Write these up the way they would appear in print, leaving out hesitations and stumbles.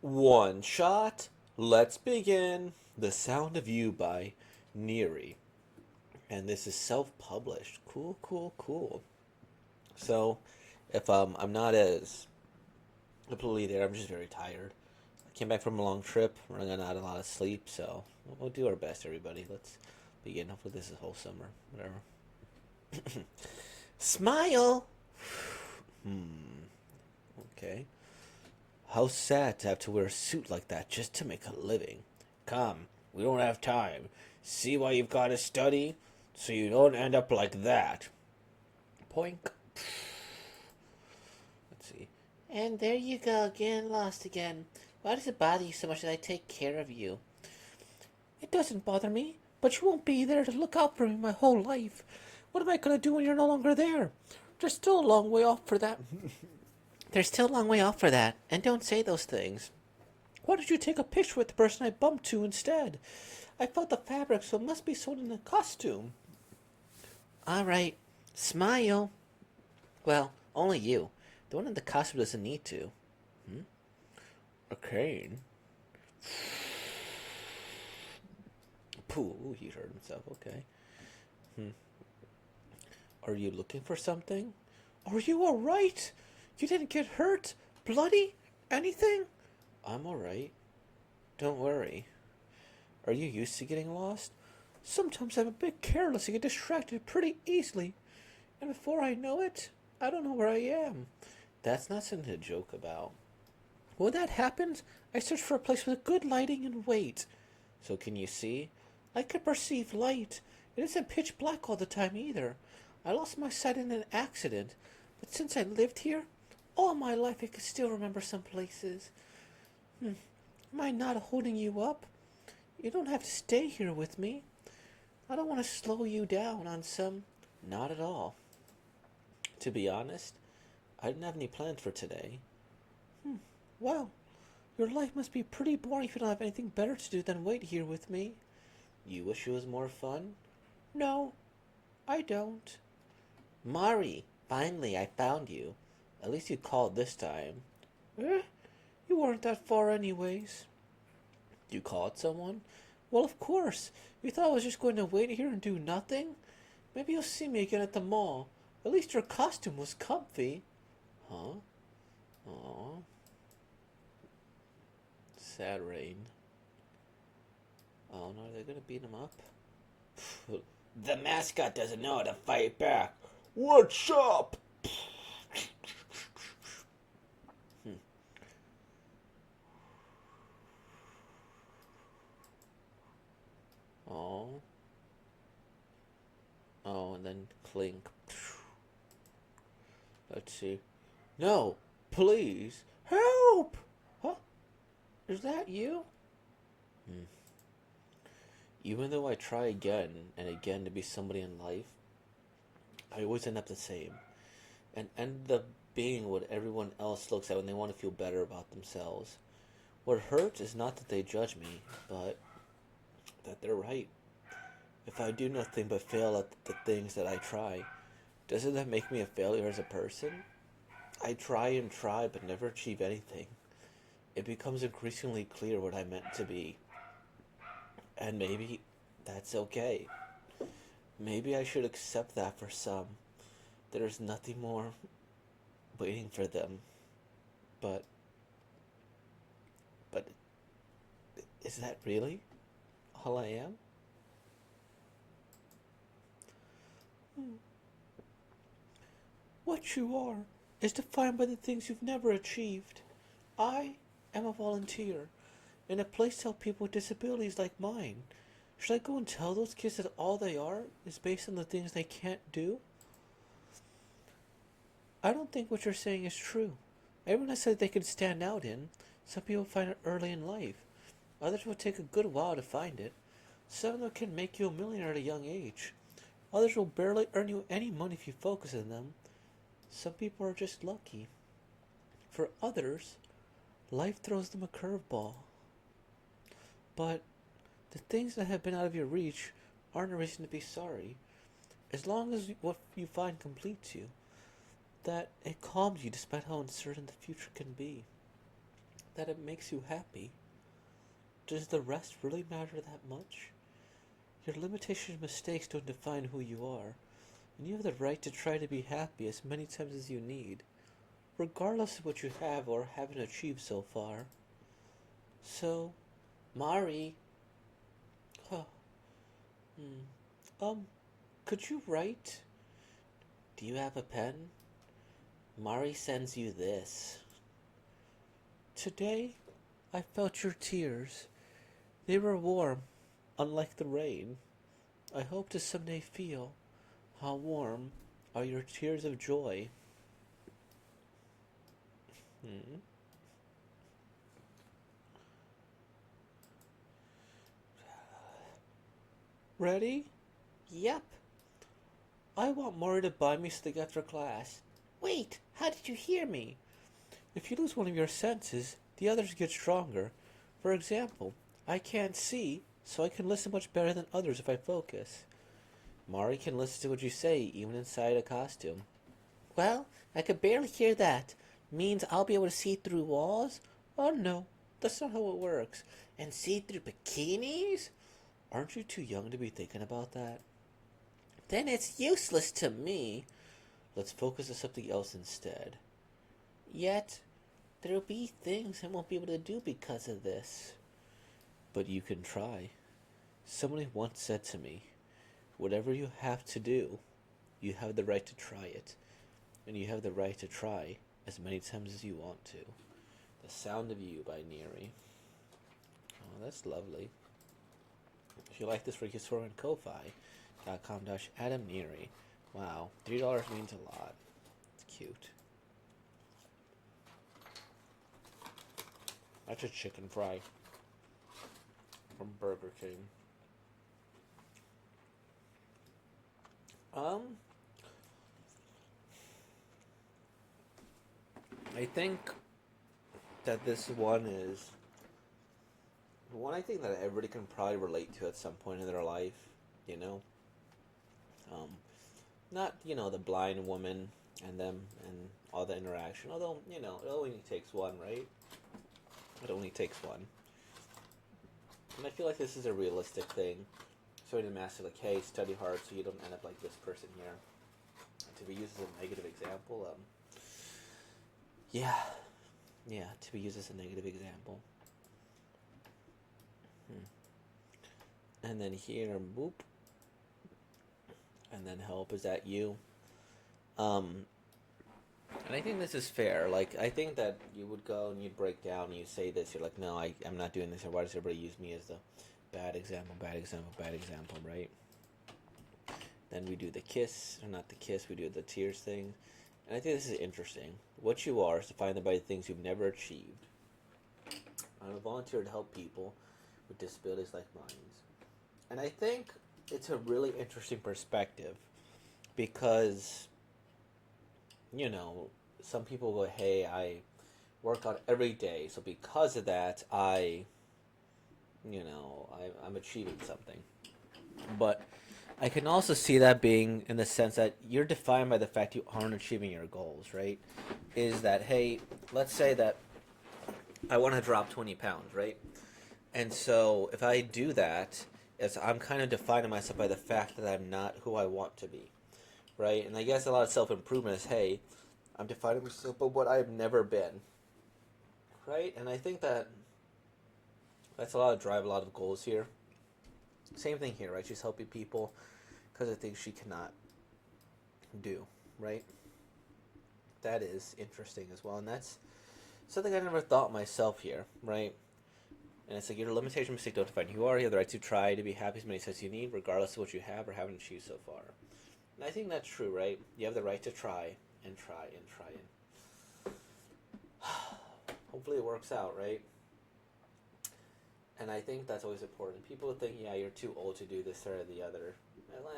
One shot. Let's begin. The Sound of You by Neri. And this is self-published. Cool, cool, cool. So, if I'm not as completely there, I'm just very tired. I came back from a long trip, running out a lot of sleep, so we'll do our best, everybody. Let's begin. Hopefully this is wholesome or whatever. Smile! Okay. How sad to have to wear a suit like that just to make a living. Come, we don't have time. See why you've got to study? So you don't end up like that. Poink. Let's see. And there you go again, lost again. Why does it bother you so much that I take care of you? It doesn't bother me, but you won't be there to look out for me my whole life. What am I going to do when you're no longer there? There's still a long way off for that. There's still a long way off for that, and don't say those things. Why don't you take a picture with the person I bumped to instead? I felt the fabric, so it must be sewn in a costume. All right, smile. Well, only you. The one in the costume doesn't need to. A cane? Pooh, he heard himself. Okay. Are you looking for something? Are you alright? You didn't get hurt? Bloody? Anything? I'm alright. Don't worry. Are you used to getting lost? Sometimes I'm a bit careless and get distracted pretty easily. And before I know it, I don't know where I am. That's not something to joke about. When that happens, I search for a place with good lighting and wait. So can you see? I can perceive light. It isn't pitch black all the time either. I lost my sight in an accident, but since I lived here, all my life I can still remember some places. Am I not holding you up? You don't have to stay here with me. I don't want to slow you down on some. Not at all. To be honest, I didn't have any plans for today. Well, your life must be pretty boring if you don't have anything better to do than wait here with me. You wish it was more fun? No, I don't. Mari, finally I found you. At least you called this time. Eh? You weren't that far anyways. You called someone? Well, of course. You thought I was just going to wait here and do nothing? Maybe you'll see me again at the mall. At least your costume was comfy. Huh? Aw. Sad rain. Oh no, are they gonna beat him up? The mascot doesn't know how to fight back. What's up? Oh. Oh, and then clink. Let's see. No, please. Help! Huh? Is that you? Even though I try again and again to be somebody in life, I always end up the same. And end up being what everyone else looks at when they want to feel better about themselves. What hurts is not that they judge me, but that they're right. If I do nothing but fail at the things that I try, doesn't that make me a failure as a person? I try and try but never achieve anything. It becomes increasingly clear what I meant to be. And maybe that's okay. Maybe I should accept that for some. There's nothing more waiting for them. But, but, is that really all I am? What you are is defined by the things you've never achieved. I am a volunteer in a place to help people with disabilities like mine. Should I go and tell those kids that all they are is based on the things they can't do? I don't think what you're saying is true. Everyone has said they can stand out in. Some people find it early in life. Others will take a good while to find it. Some of them can make you a millionaire at a young age. Others will barely earn you any money if you focus on them. Some people are just lucky. For others, life throws them a curveball. But the things that have been out of your reach aren't a reason to be sorry. As long as what you find completes you, that it calms you despite how uncertain the future can be. that it makes you happy. Does the rest really matter that much? Your limitations and mistakes don't define who you are, and you have the right to try to be happy as many times as you need, regardless of what you have or haven't achieved so far. So, Mari, huh, um, could you write? Do you have a pen? Mari sends you this. Today, I felt your tears. They were warm, unlike the rain. I hope to someday feel how warm are your tears of joy. Hmm. Ready? Yep. I want Mari to buy me something after class. Wait, how did you hear me? If you lose one of your senses, the others get stronger. For example, I can't see, so I can listen much better than others if I focus. Mari can listen to what you say, even inside a costume. Well, I could barely hear that. Means I'll be able to see through walls? Oh no, that's not how it works. And see through bikinis? Aren't you too young to be thinking about that? Then it's useless to me. Let's focus on something else instead. Yet, there'll be things I won't be able to do because of this. But you can try. Someone once said to me, whatever you have to do, you have the right to try it. And you have the right to try as many times as you want to. The Sound of You by Neri. Oh, that's lovely. If you like this, you can support on Ko-Fi.com/Adam Neri. Wow, $3 means a lot. It's cute. That's a chicken fry from Burger King. I think that this one is one I think that everybody can probably relate to at some point in their life, you know. Um, Not, the blind woman and them and all the interaction. Although, it only takes one, right? It only takes one. And I feel like this is a realistic thing. So to master, like, hey, study hard so you don't end up like this person here. And to be used as a negative example, yeah. Yeah, to be used as a negative example. And then here, boop. And then help, is that you? And I think this is fair. Like, I think that you would go and you'd break down and you'd say this. You're like, no, I'm not doing this. Or why does everybody use me as the bad example, right? Then we do the kiss, or not the kiss, we do the tears thing. And I think this is interesting. What you are is defined by the things you've never achieved. I'm a volunteer to help people with disabilities like mine. And I think it's a really interesting perspective because, some people go, hey, I work out every day, so because of that, I'm achieving something. But I can also see that being in the sense that you're defined by the fact you aren't achieving your goals, right? Is that, hey, let's say that I want to drop 20 pounds, right? And so if I do that, I'm kind of defining myself by the fact that I'm not who I want to be, right? And I guess a lot of self-improvement is, hey, I'm defining myself by what I've never been, right? And I think that's a lot of drive, a lot of goals here. Same thing here, right? She's helping people because of things she cannot do, right? That is interesting as well, and that's something I never thought myself here, right? And it's like your limitation mistake don't define who you are. You have the right to try to be happy as many times as you need, regardless of what you have or haven't achieved so far. And I think that's true, right? You have the right to try and try and try and hopefully it works out, right? And I think that's always important. People think, yeah, you're too old to do this or the other.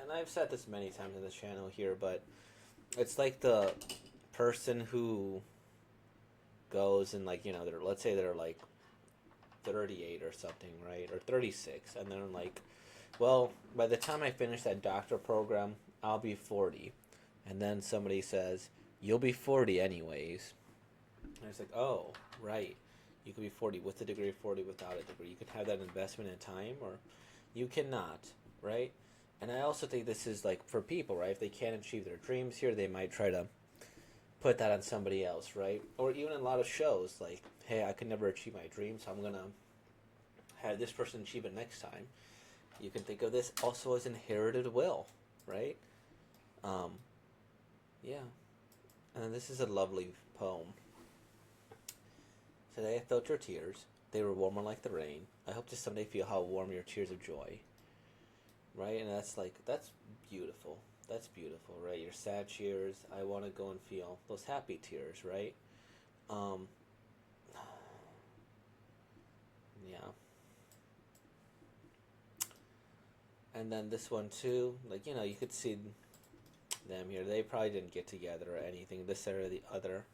And I've said this many times in this channel here, but it's like the person who goes and, like, let's say they're like 38 or something, right? Or 36. And they're like, well, by the time I finish that doctor program, I'll be 40. And then somebody says, you'll be 40 anyways. And it's like, oh, right. You could be 40 with a degree, 40 without a degree. You can have that investment in time, or you cannot, right? And I also think this is like for people, right? If they can't achieve their dreams here, they might try to put that on somebody else, right? Or even in a lot of shows, like, hey, I could never achieve my dream, so I'm gonna have this person achieve it next time. You can think of this also as inherited will, right? Um, yeah. And then this is a lovely poem. Today I felt your tears. They were warmer like the rain. I hope to someday feel how warm your tears of joy. Right? And that's like, that's beautiful. That's beautiful, right? Your sad tears, I want to go and feel those happy tears, right? Um, yeah. And then this one too, like, you could see them here. They probably didn't get together or anything, this or the other.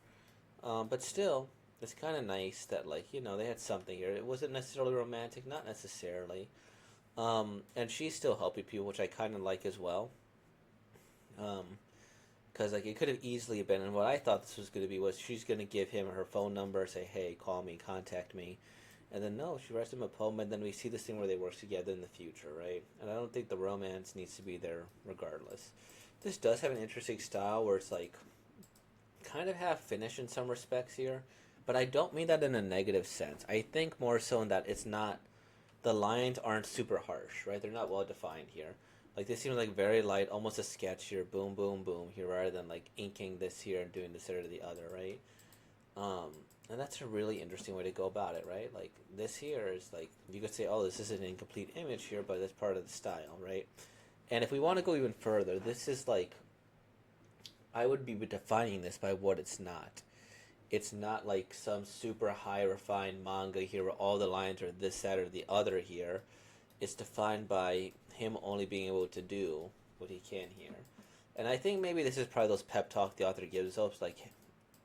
But still, it's kind of nice that, like, they had something here. It wasn't necessarily romantic, not necessarily. And she's still helping people, which I kind of like as well. Because, like, it could have easily been, and what I thought this was going to be was she's going to give him her phone number, say, hey, call me, contact me. And then, no, she writes him a poem, and then we see this thing where they work together in the future, right? And I don't think the romance needs to be there regardless. This does have an interesting style where it's, like, kind of half finished in some respects here, but I don't mean that in a negative sense. I think more so in that it's not, the lines aren't super harsh, right? They're not well defined here. Like, this seems like very light, almost a sketch here, boom, boom, boom here, rather than like inking this here and doing this or the other, right? Um, and that's a really interesting way to go about it, right? Like, this here is like, you could say, oh, this is an incomplete image here, but it's part of the style, right? And if we want to go even further, this is like, I would be defining this by what it's not. It's not like some super high refined manga here where all the lines are this, that, or the other here. It's defined by him only being able to do what he can here. And I think maybe this is probably those pep talk the author gives us. Like,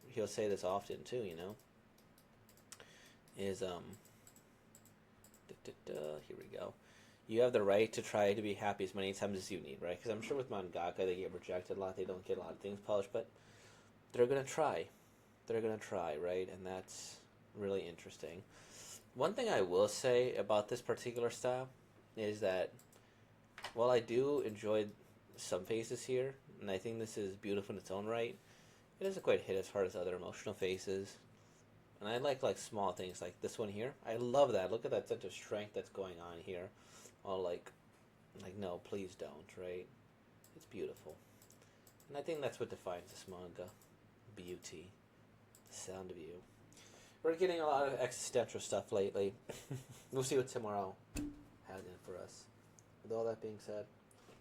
he'll say this often too, is, here we go. You have the right to try to be happy as many times as you need, right? Because I'm sure with mangaka they get rejected a lot. They don't get a lot of things polished, but they're going to try. They're going to try, right? And that's really interesting. One thing I will say about this particular style is that while I do enjoy some faces here, and I think this is beautiful in its own right, it doesn't quite hit as hard as other emotional faces. And I like small things like this one here. I love that. Look at that sense of strength that's going on here. All like no, please don't, right? It's beautiful. And I think that's what defines this manga. Beauty. The sound of you. We're getting a lot of existential stuff lately. We'll see what tomorrow has in for us. With all that being said,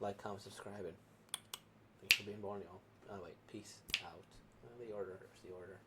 like, comment, subscribe, and thanks for being born, y'all. Oh, wait, peace out. The order. There's the order.